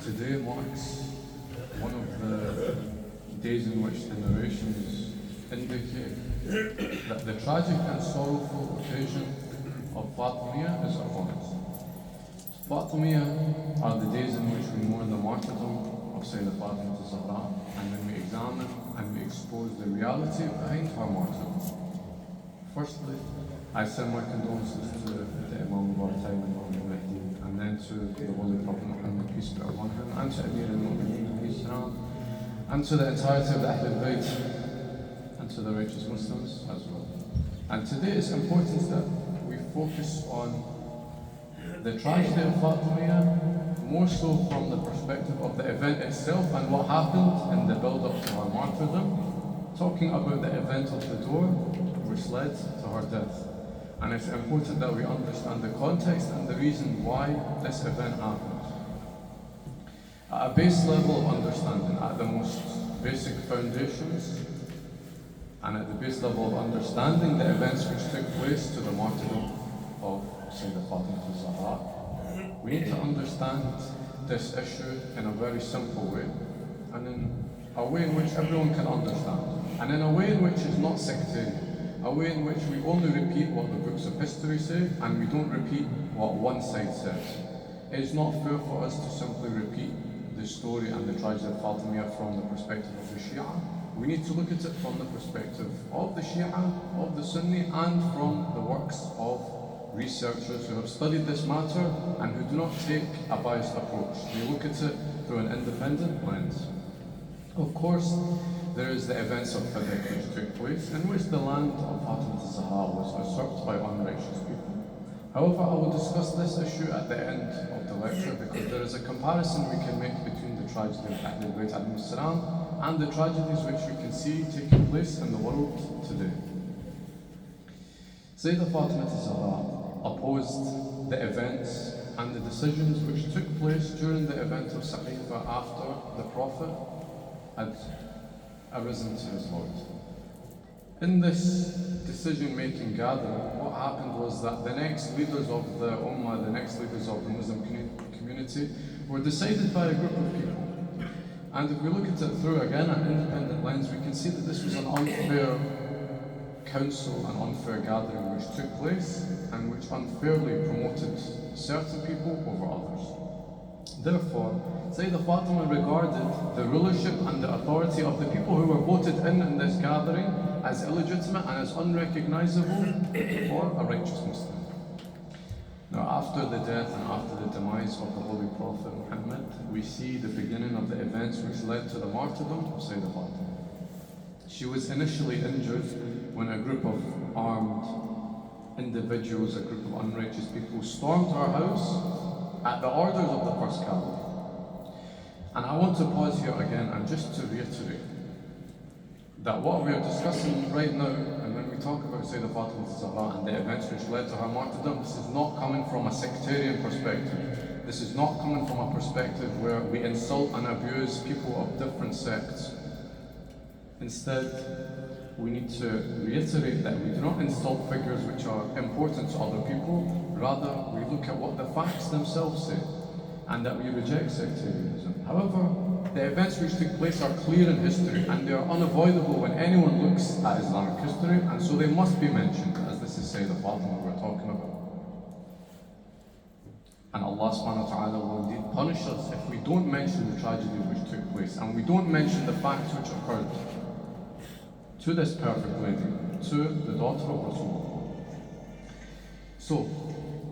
Today marks one of the days in which the narrations indicate that the tragic and sorrowful occasion of Fatimiyya is upon us. Fatimiyya are the days in which we mourn the martyrdom of Sayyidah Fatima Zahra, and then we examine and we expose the reality behind her martyrdom. Firstly, I send my condolences to the Imam of our time, Imam al-Mahdi, and then to the Holy Prophet Muhammad, peace be upon him, and to Amir al-Mu'mineen, and to the entirety of the Ahlul Bayt, and to the righteous Muslims as well. And today it's important that we focus on the tragedy of Fatimiyya, more so from the perspective of the event itself and what happened in the build-up to her martyrdom, talking about the event of the door which led to her death. And it's important that we understand the context and the reason why this event happened. At a base level of understanding, at the most basic foundations, and at the base level of understanding the events which took place to the martyrdom of Sayyidah Fatima Zahra, we need to understand this issue in a very simple way, and in a way in which everyone can understand, and in a way in which is not sectarian. A way in which we only repeat what the books of history say and we don't repeat what one side says. It is not fair for us to simply repeat the story and the tragedy of Fatimiyya from the perspective of the Shia. We need to look at it from the perspective of the Shia, of the Sunni, and from the works of researchers who have studied this matter and who do not take a biased approach. They look at it through an independent lens. Of course, there is the events of Fadak which took place, in which the land of Fatima Zahra was usurped by unrighteous people. However, I will discuss this issue at the end of the lecture because there is a comparison we can make between the tragedy of Ahlul Bayt and the tragedies which we can see taking place in the world today. Sayyidah Fatima Zahra opposed the events and the decisions which took place during the event of Saqifa after the Prophet had arisen to his Lord. In this decision-making gathering, what happened was that the next leaders of the Ummah, the next leaders of the Muslim community, were decided by a group of people. And if we look at it through, again, an independent lens, we can see that this was an unfair council, an unfair gathering which took place and which unfairly promoted certain people over others. Therefore, Sayyidah Fatima regarded the rulership and the authority of the people who were voted in this gathering as illegitimate and as unrecognizable for a righteous Muslim. Now, after the death and after the demise of the Holy Prophet Muhammad, we see the beginning of the events which led to the martyrdom of Sayyidah Fatima. She was initially injured when a group of armed individuals, a group of unrighteous people, stormed her house at the orders of the first caliph. And I want to pause here again and just to reiterate that what we are discussing right now, and when we talk about Sayyidah Fatima Zahra and the events which led to her martyrdom, this is not coming from a sectarian perspective. This is not coming from a perspective where we insult and abuse people of different sects. Instead, we need to reiterate that we do not insult figures which are important to other people. Rather, we look at what the facts themselves say, and that we reject sectarianism. However, the events which took place are clear in history, and they are unavoidable when anyone looks at Islamic history, and so they must be mentioned, as this is Sayyidah Fatima we're talking about. And Allah subhanahu wa ta'ala will indeed punish us if we don't mention the tragedies which took place, and we don't mention the facts which occurred to this perfect lady, to the daughter of Rasulullah. So,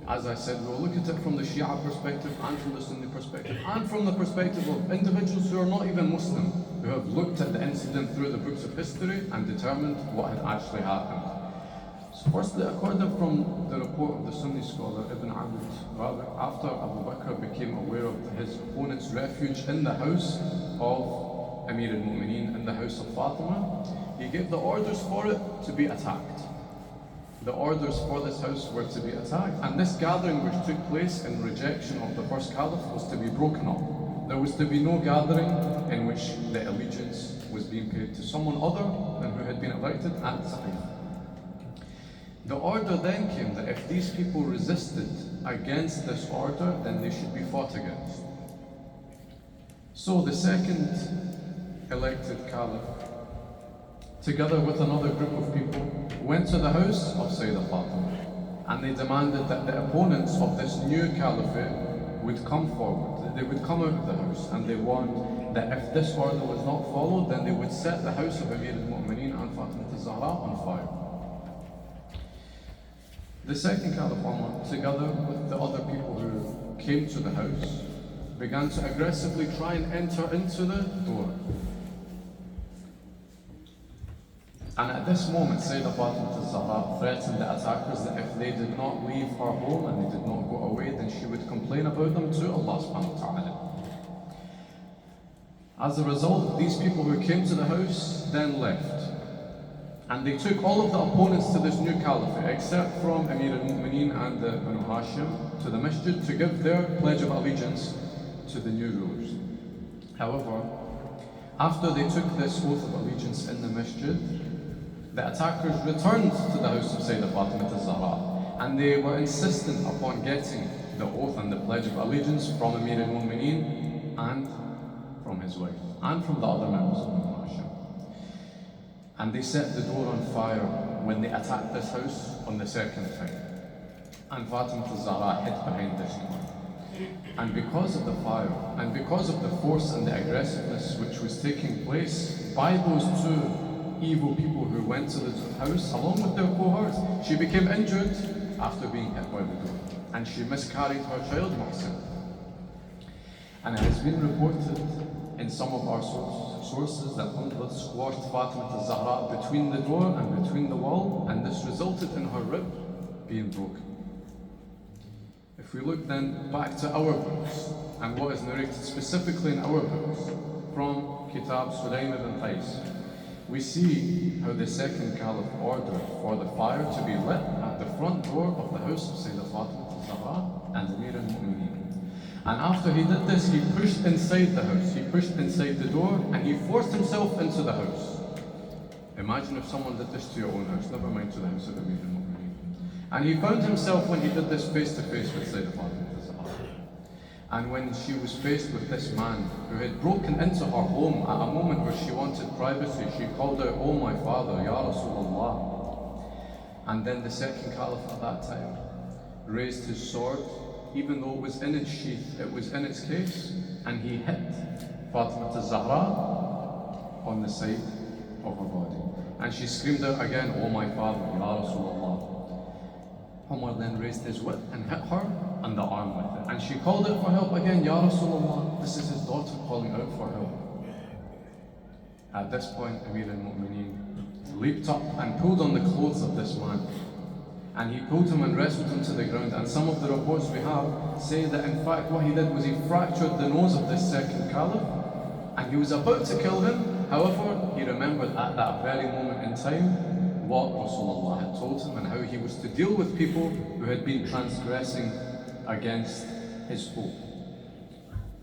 as I said, we'll look at it from the Shia perspective and from the Sunni perspective and from the perspective of individuals who are not even Muslim, who have looked at the incident through the books of history and determined what had actually happened. So firstly, according from the report of the Sunni scholar Ibn Abd, after Abu Bakr became aware of his opponent's refuge in the house of Amir al-Mu'mineen, in the house of Fatima, he gave the orders for it to be attacked. The orders for this house were to be attacked, and this gathering which took place in rejection of the first caliph was to be broken up. There was to be no gathering in which the allegiance was being paid to someone other than who had been elected at Saqif. The order then came that if these people resisted against this order, then they should be fought against. So the second elected caliph, together with another group of people, went to the house of Sayyidah Fatima, and they demanded that the opponents of this new caliphate would come forward, that they would come out of the house, and they warned that if this order was not followed, then they would set the house of Amir al-Mu'mineen and Fatima al-Zahra on fire. The second Caliph Umar, together with the other people who came to the house, began to aggressively try and enter into the door. And at this moment, Sayyidah Fatima al-Zahra threatened the attackers that if they did not leave her home and they did not go away, then she would complain about them to Allah subhanahu wa ta'ala. As a result, these people who came to the house then left. And they took all of the opponents to this new caliphate, except from Amir al-Mu'mineen and Banu Hashim, to the masjid to give their pledge of allegiance to the new rulers. However, after they took this oath of allegiance in the masjid, the attackers returned to the house of Sayyidah Fatima al-Zahra, and they were insistent upon getting the oath and the pledge of allegiance from Amir al-Mu'mineen and from his wife, and from the other members of Banu Hashim. And they set the door on fire when they attacked this house on the second time. And Fatima al-Zahra hid behind this door. And because of the fire, and because of the force and the aggressiveness which was taking place by those two evil people who went to the house, along with their cohorts, she became injured after being hit by the door. And she miscarried her child, Muhsin. And it has been reported in some of our sources that Umar squashed Fatima al-Zahra between the door and between the wall, and this resulted in her rib being broken. If we look then back to our books, and what is narrated specifically in our books, from Kitab Sulaym ibn Qais, we see how the second caliph ordered for the fire to be lit at the front door of the house of Sayyidah Fatima al-Zahra and Amir al-Mu'mineen. And after he did this, he pushed inside the house, he pushed inside the door, and he forced himself into the house. Imagine if someone did this to your own house, never mind to the house of Amir al-Mu'mineen. And he found himself, when he did this, face to face with Sayyidah Fatima al-Zahra. And when she was faced with this man who had broken into her home at a moment where she wanted privacy, she called out, "Oh my father, Ya Rasulullah." And then the second caliph at that time raised his sword. Even though it was in its sheath, it was in its case, and he hit Fatima al-Zahra on the side of her body. And she screamed out again, "Oh my father, Ya Rasulullah." Umar then raised his whip and hit her on the arm with it. And she called out for help again, "Ya Rasulullah." This is his daughter calling out for help. At this point, Amir al-Mu'mineen leaped up and pulled on the clothes of this man. And he pulled him and wrestled him to the ground. And some of the reports we have say that in fact what he did was he fractured the nose of this second caliph, and he was about to kill him. However, he remembered at that very moment in time what Rasulullah had told him and how he was to deal with people who had been transgressing against his hope.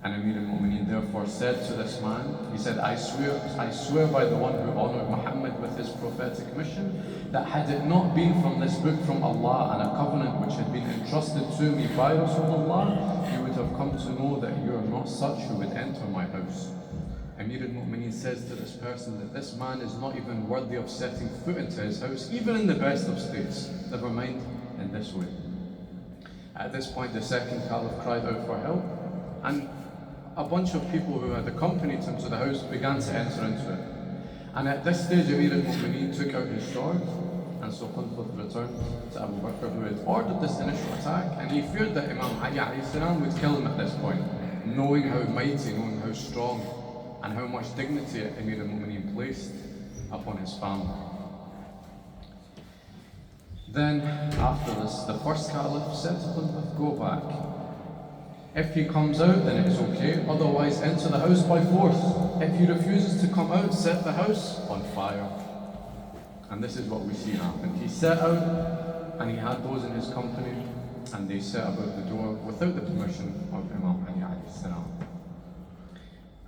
And Amir al-Mu'mineen therefore said to this man, he said, I swear by the one who honored Muhammad with his prophetic mission, that had it not been from this book from Allah and a covenant which had been entrusted to me by Rasulullah, you would have come to know that you are not such who would enter my house. Amir al-Mu'mineen says to this person that this man is not even worthy of setting foot into his house, even in the best of states, never mind in this way. At this point, the second caliph cried out for help, and a bunch of people who had accompanied him to the house began to enter into it. And at this stage, Amir al-Mu'mineen took out his sword, and so Qunfud returned to Abu Bakr, who had ordered this initial attack, and he feared that Imam Ali alayhi salam would kill him at this point, knowing how mighty, knowing how strong, and how much dignity Amir al-Mu'mineen placed upon his family. Then, after this, the first caliph said to Qunfud, "Go back. If he comes out, then it is okay, otherwise enter the house by force. If he refuses to come out, set the house on fire." And this is what we see happen. He set out, and he had those in his company, and they set about the door without the permission of Imam Ali alayhi salam.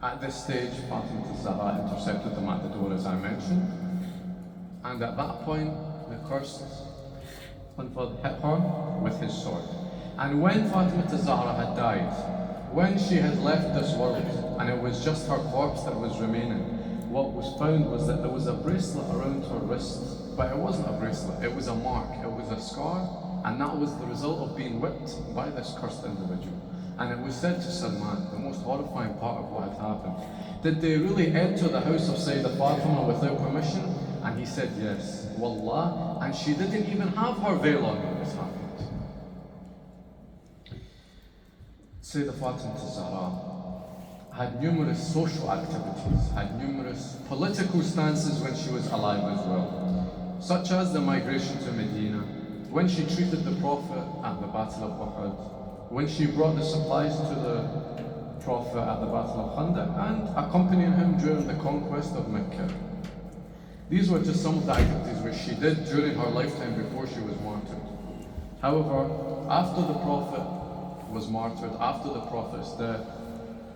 At this stage, Fatima al-Zahra intercepted them at the door, as I mentioned, and at that point, the cursed Unfadl hit her with his sword. And when Fatima Zahra had died, when she had left this world, and it was just her corpse that was remaining, what was found was that there was a bracelet around her wrist, but it wasn't a bracelet, it was a mark, it was a scar, and that was the result of being whipped by this cursed individual. And it was said to Salman, the most horrifying part of what had happened, did they really enter the house of Sayyidah Fatima without permission? And he said yes, Wallah, and she didn't even have her veil on when this happened. Sayyidah Fatima Zahra had numerous social activities, had numerous political stances when she was alive as well, such as the migration to Medina, when she treated the Prophet at the Battle of Uhud, when she brought the supplies to the Prophet at the Battle of Khandaq, and accompanying him during the conquest of Mecca. These were just some of the activities which she did during her lifetime before she was martyred. However, after the Prophet was martyred, after the Prophet's death,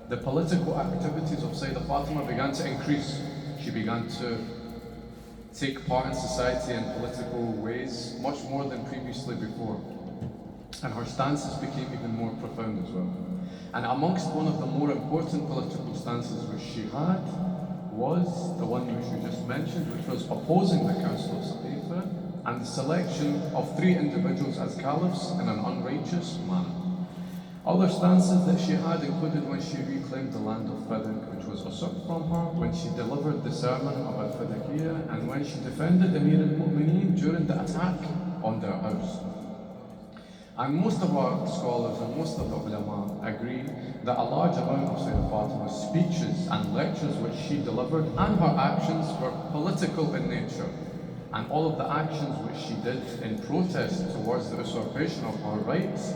the political activities of Sayyidah Fatima began to increase. She began to take part in society in political ways much more than previously before. And her stances became even more profound as well. And amongst one of the more important political stances which she had was the one which we just mentioned, which was opposing the Council of Saqifa and the selection of 3 individuals as caliphs in an unrighteous manner. Other stances that she had included when she reclaimed the land of Fadak, which was usurped from her, when she delivered the sermon of al-Fadakiyya, and when she defended Amir al-Mu'mineen during the attack on their house. And most of our scholars and most of the ulama agree that a large amount of Sayyidah Fatima's speeches and lectures which she delivered and her actions were political in nature. And all of the actions which she did in protest towards the usurpation of her rights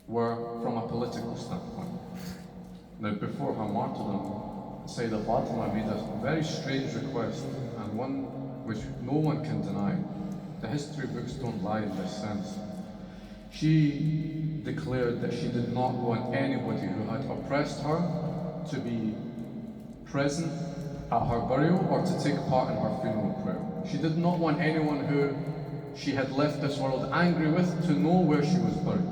were from a political standpoint. Now, before her martyrdom, Sayyidah Fatima made a very strange request, and one which no one can deny. The history books don't lie in this sense. She declared that she did not want anybody who had oppressed her to be present at her burial or to take part in her funeral prayer. She did not want anyone who she had left this world angry with to know where she was buried.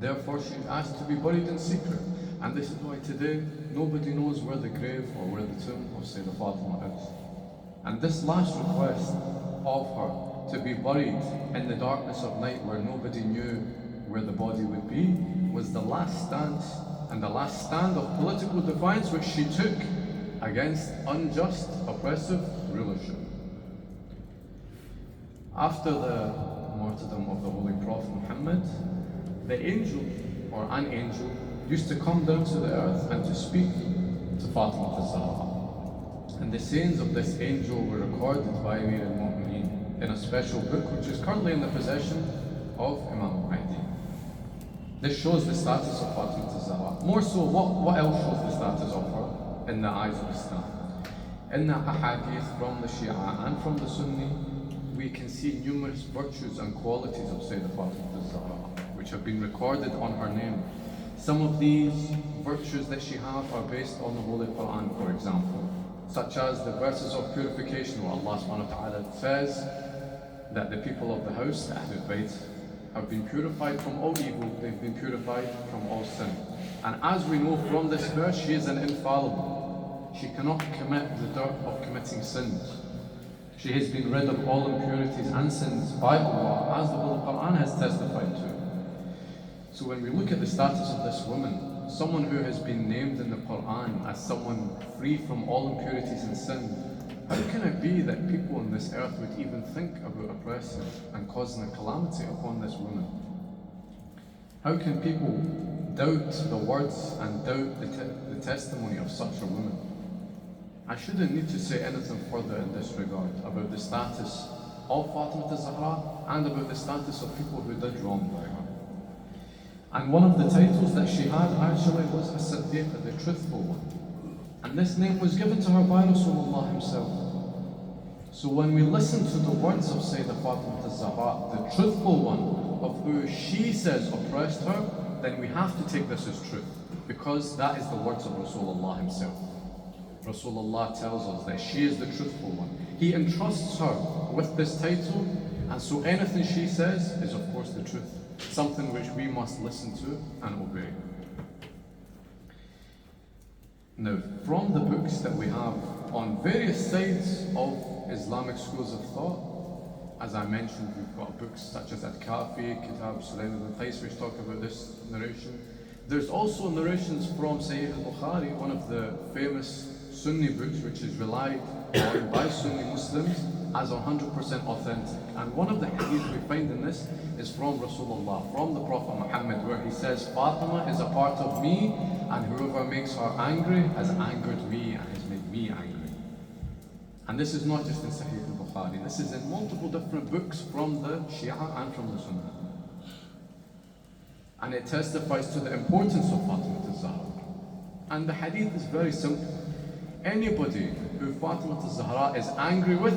Therefore, she asked to be buried in secret. And this is why today nobody knows where the grave or where the tomb of Sayyidah Fatima is. And this last request of her to be buried in the darkness of night where nobody knew where the body would be was the last stance and the last stand of political defiance which she took against unjust, oppressive rulership. After the martyrdom of the Holy Prophet Muhammad, the angel, or an angel, used to come down to the earth and to speak to Fatima Zahra. And the sayings of this angel were recorded by Amir al-Mu'mineen in a special book which is currently in the possession of Imam al-Mahdi. This shows the status of Fatima Zahra. More so, what else shows the status of her in the eyes of Islam? In the ahadith from the Shia and from the Sunni, we can see numerous virtues and qualities of Sayyidah Fatima Zahra, which have been recorded on her name. Some of these virtues that she has are based on the Holy Quran, for example, such as the verses of purification where Allah subhanahu wa ta'ala says that the people of the house, the Ahlul Bayt, have been purified from all evil, they've been purified from all sin. And as we know from this verse, she is an infallible. She cannot commit the dirt of committing sins. She has been rid of all impurities and sins by Allah, as the Holy Quran has testified to. So when we look at the status of this woman, someone who has been named in the Quran as someone free from all impurities and sin, how can it be that people on this earth would even think about oppressing and causing a calamity upon this woman? How can people doubt the words and doubt the testimony of such a woman? I shouldn't need to say anything further in this regard about the status of Fatima Zahra and about the status of people who did wrong by her. And one of the titles that she had actually was As-Siddiqa, the truthful one. And this name was given to her by Rasulullah himself. So when we listen to the words of Sayyidah Fatima Zahra, the truthful one, of who she says oppressed her, then we have to take this as truth, because that is the words of Rasulullah himself. Rasulullah tells us that she is the truthful one. He entrusts her with this title, and so anything she says is of course the truth, something which we must listen to and obey. Now, from the books that we have on various sides of Islamic schools of thought, as I mentioned, we've got books such as Al-Kafi, Kitab Sulaym ibn Qais, which talk about this narration. There's also narrations from Sahih al-Bukhari, one of the famous Sunni books which is relied on by Sunni Muslims as 100% authentic. And one of the hadith we find in this is from Rasulullah, from the Prophet Muhammad, where he says, Fatima is a part of me, and whoever makes her angry has angered me and has made me angry. And this is not just in Sahih al-Bukhari, this is in multiple different books from the Shia and from the Sunnah. And it testifies to the importance of Fatima al-Zahra. And the hadith is very simple. Anybody who Fatima al-Zahra is angry with,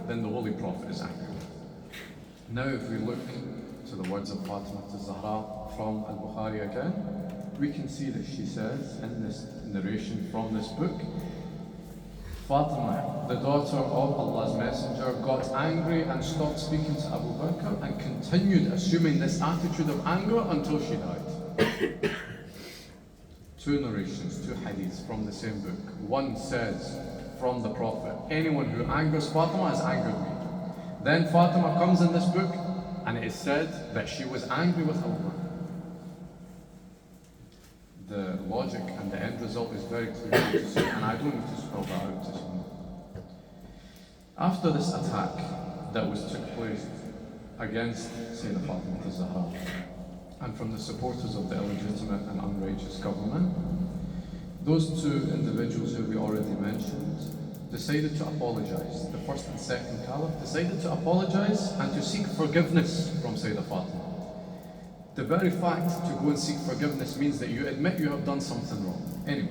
then the Holy Prophet is angry with. Now if we look to the words of Fatima al-Zahra from al-Bukhari again, we can see that she says in this narration from this book, Fatima, the daughter of Allah's Messenger, got angry and stopped speaking to Abu Bakr and continued assuming this attitude of anger until she died. Two narrations, two hadiths from the same book. One says from the Prophet, anyone who angers Fatima has angered me. Then Fatima comes in this book and it is said that she was angry with Abu Bakr. The logic and the end result is very clear to see, and I don't need to spell that out to someone. After this attack that took place against Sayyidah Fatima al-Zahra and from the supporters of the illegitimate and unrighteous government, those two individuals who we already mentioned decided to apologize. The first and second caliph decided to apologize and to seek forgiveness from Sayyidah Fatima. The very fact to go and seek forgiveness means that you admit you have done something wrong. Anyway,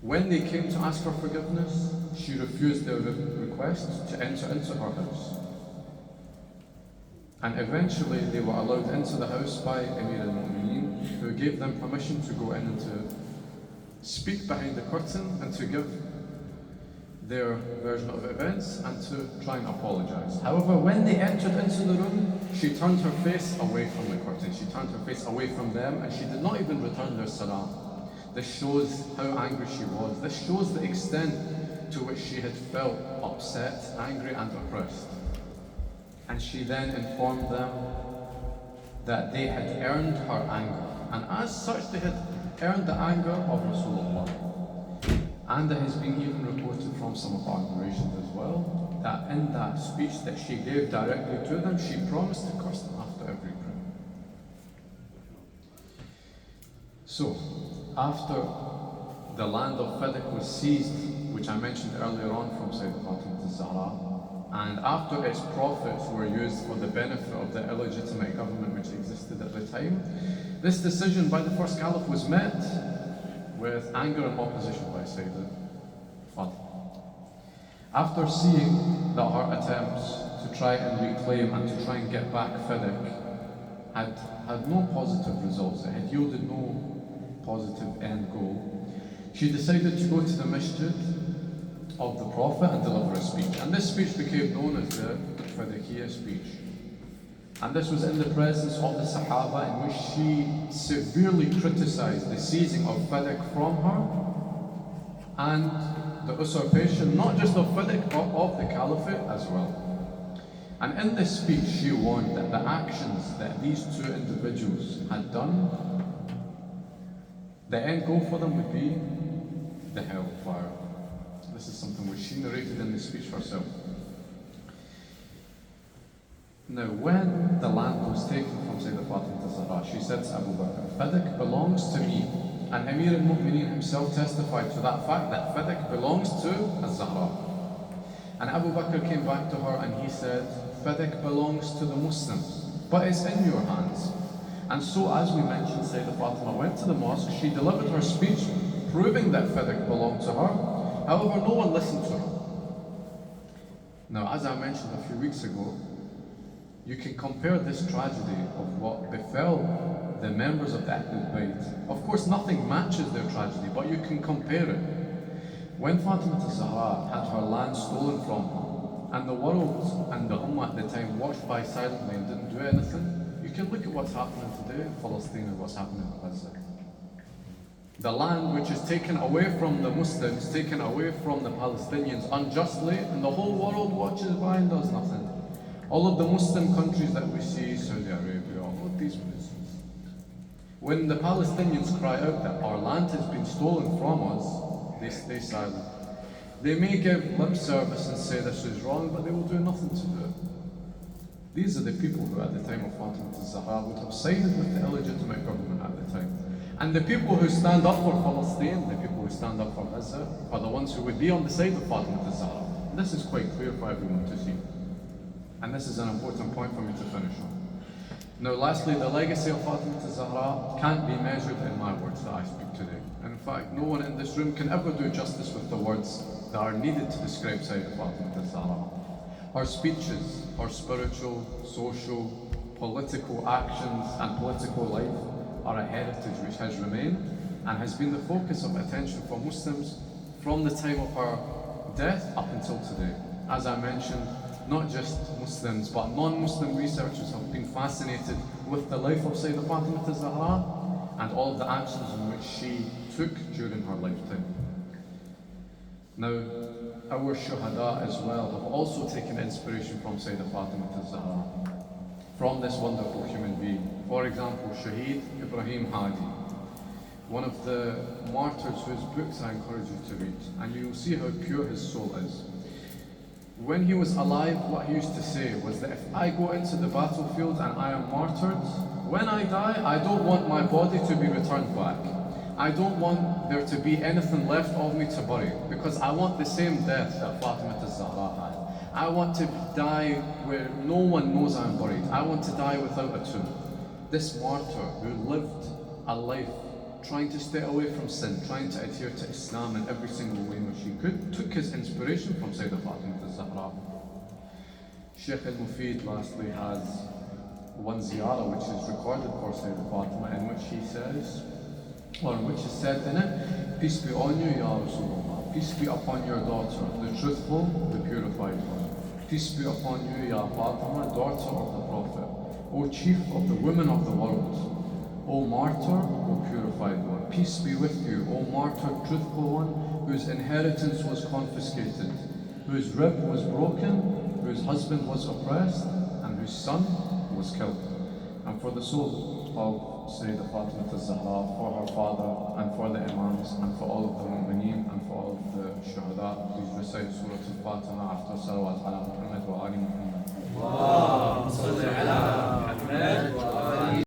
when they came to ask for forgiveness, she refused their request to enter into her house. And eventually they were allowed into the house by Amir al-Mu'mineen, who gave them permission to go in and to speak behind the curtain and to give their version of events and to try and apologize. However, when they entered into the room, she turned her face away from the curtain. She turned her face away from them and she did not even return their salam. This shows how angry she was. This shows the extent to which she had felt upset, angry and oppressed. And she then informed them that they had earned her anger. And as such, they had earned the anger of Rasulullah. And it has been even reported from some of our narrations as well, that in that speech that she gave directly to them, she promised to curse them after every prayer. So, after the land of Fadak was seized, which I mentioned earlier on from Sayyidah Fatima al-Zahra, and after its profits were used for the benefit of the illegitimate government which existed at the time, this decision by the first caliph was met with anger and opposition by Sayyidah Fatima. After seeing that her attempts to try and reclaim and to try and get back Fadak had no positive results, it had yielded no positive end goal, she decided to go to the masjid of the Prophet and deliver a speech. And this speech became known as the Fadakiyya speech. And this was in the presence of the Sahaba, in which she severely criticized the seizing of Fadak from her and the usurpation not just of Fadak but of the Caliphate as well. And in this speech she warned that the actions that these two individuals had done, the end goal for them would be the hellfire. This is something which she narrated in the speech herself. Now, when the land was taken from Sayyidah Fatima al-Zahra, she said to Abu Bakr, Fadak belongs to me. And Amir al-Mu'mineen himself testified to that fact, that Fadak belongs to al-Zahra. And Abu Bakr came back to her and he said, Fadak belongs to the Muslims, but it's in your hands. And so, as we mentioned, Sayyidah Fatima went to the mosque, she delivered her speech, proving that Fadak belonged to her. However, no one listened to her. Now, as I mentioned a few weeks ago, you can compare this tragedy of what befell the members of the Ahlul Bayt. Of course, nothing matches their tragedy, but you can compare it. When Fatima al-Zahra had her land stolen from her, and the world and the Ummah at the time watched by silently and didn't do anything, you can look at what's happening today in Palestine and what's happening in Gaza. The land which is taken away from the Muslims, taken away from the Palestinians unjustly, and the whole world watches by and does nothing. All of the Muslim countries that we see, Saudi Arabia, all of these places. When the Palestinians cry out that our land has been stolen from us, they stay silent. They may give lip service and say this is wrong, but they will do nothing to do it. These are the people who at the time of Fatima al-Zahra would have sided with the illegitimate government at the time. And the people who stand up for Palestine, the people who stand up for Gaza, are the ones who would be on the side of Fatima al-Zahra. This is quite clear for everyone to see. And this is an important point for me to finish on. Now lastly, the legacy of Fatima al-Zahra can't be measured in my words that I speak today. And in fact, no one in this room can ever do justice with the words that are needed to describe Sayyidah Fatima al-Zahra. Her speeches, her spiritual, social, political actions and political life are a heritage which has remained and has been the focus of attention for Muslims from the time of her death up until today. As I mentioned, not just Muslims but non-Muslim researchers have been fascinated with the life of Sayyidah Fatima al-Zahra and all of the actions in which she took during her lifetime. Now, our shuhada as well have also taken inspiration from Sayyidah Fatima al-Zahra, from this wonderful human being. For example, Shaheed Ibrahim Hadi, one of the martyrs whose books I encourage you to read, and you will see how pure his soul is. When he was alive, what he used to say was that if I go into the battlefield and I am martyred, when I die, I don't want my body to be returned back. I don't want there to be anything left of me to bury, because I want the same death that Fatima al-Zahra had. I want to die where no one knows I'm buried. I want to die without a tomb. This martyr who lived a life trying to stay away from sin, trying to adhere to Islam in every single way in which he could, took his inspiration from Sayyidah Fatima al-Zahra. Sheikh al-Mufid lastly has one ziyarah which is recorded for Sayyidah Fatima, in which he says, or which is said in it, peace be on you, Ya Rasulullah. Peace be upon your daughter, the truthful, the purified one. Peace be upon you, Ya Fatima, daughter of the Prophet, O chief of the women of the world. O martyr, O purified one. Peace be with you, O martyr, truthful one, whose inheritance was confiscated, whose rib was broken, whose husband was oppressed, and whose son was killed. And for the soul of Sayyidah Fatima al-Zahra, for her father, and for the imams, and for all of the mu'mineen, and for all of the shuhada, please recite Surah al-Fatiha after salawat ala Muhammad wa ali Muhammad.